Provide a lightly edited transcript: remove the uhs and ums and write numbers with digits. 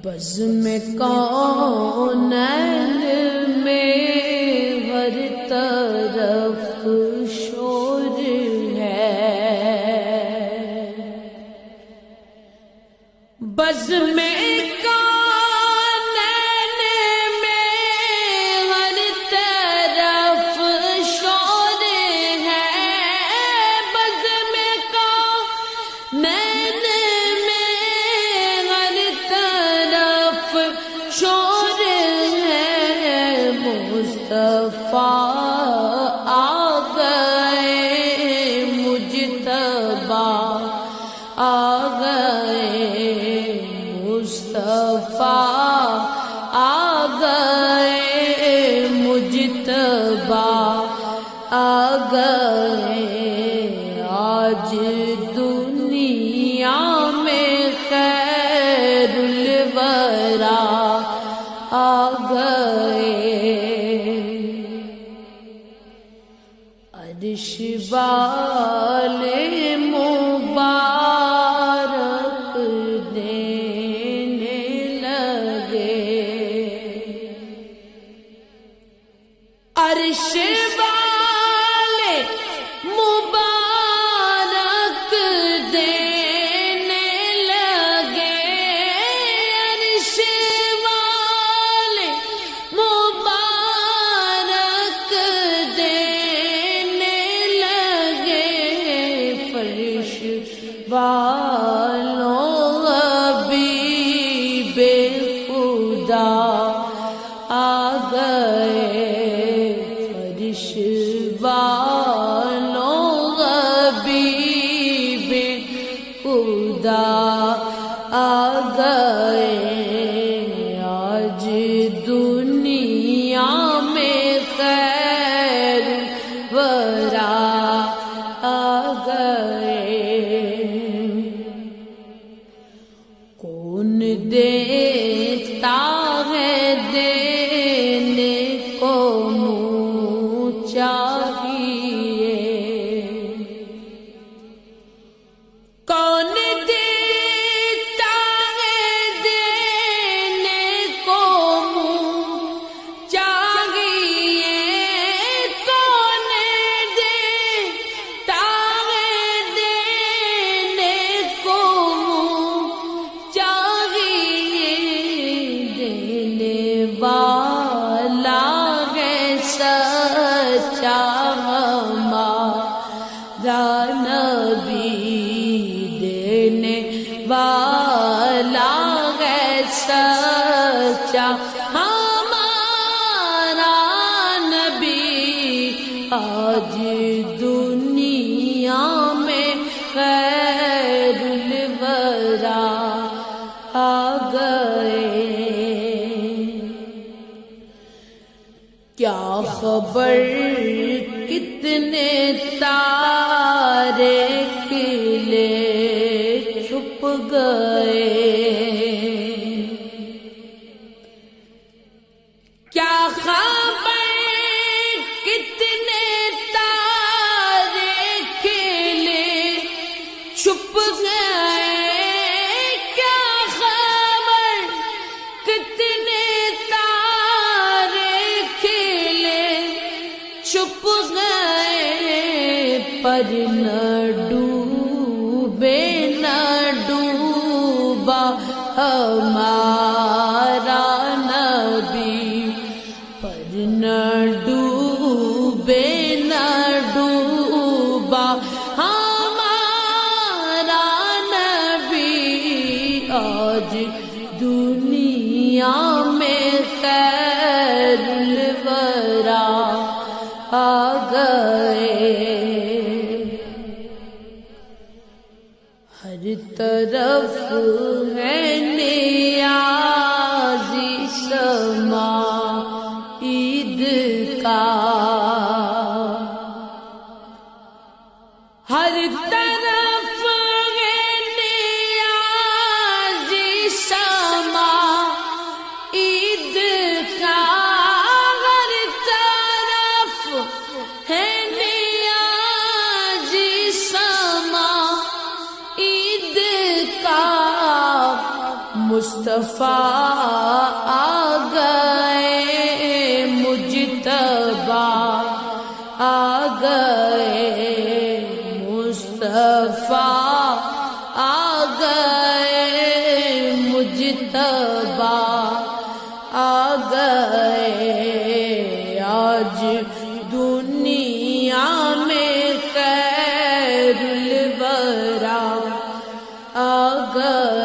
بزم کونین میں ہر طرف شور ہے، بزم کونین میں ہر طرف شور ہے، بزم کونین شور ہے، مصطفیٰ آ گئے، مجتبیٰ آ گئے، مصطفیٰ آ گئے، مجتبیٰ آ گئے، آج دنیا میں خیر الورا آ گئے، عرش والے مبارک دینے لگے، عرش والے مبارک دینے لگے، عرش والے مبارک دینے لگے، فرش والوں حبیب خدا آ گئے، فرش والوں حبیب خدا آ گئے، آج دنیا میں خیر ورا آ گئے، کون دیتا ہے دینے کو منہ چاہیے، کون دیتا ہے دینے کو منہ چاہیے، کون دیتا ہے دینے کو منہ چاہیے، دینے والا ہے سچا ہمارا نبی، دینے والا ہے سچا ہمارا نبی، آج دنیا میں خیر الورا آ گئے، کیا خبر کتنے تارے کھلے چھپ گئے، کیا خبر کتنے تارے کھلے چھپ گئے، کیا خبر کتنے تارے کھلے چھپ گئے، پر نہ ڈوبے نہ ڈوبے ہمارا نبی، پر نہ ڈوبے نہ ڈوبا ہمارا نبی، آج دنیا میں خیر الورا آ گئے۔ ہر طرف ہے نیازی سما عید کا، ہر طرف ہے نیازی سما عید کا، ہر طرف ہے نیازی سما عید کا، مصطفیٰ آ گئے مجتبیٰ آ گئے، مصطفیٰ آ گئے مجتبیٰ آ گئے، آج دنیا میں خیر الورا آ گئے۔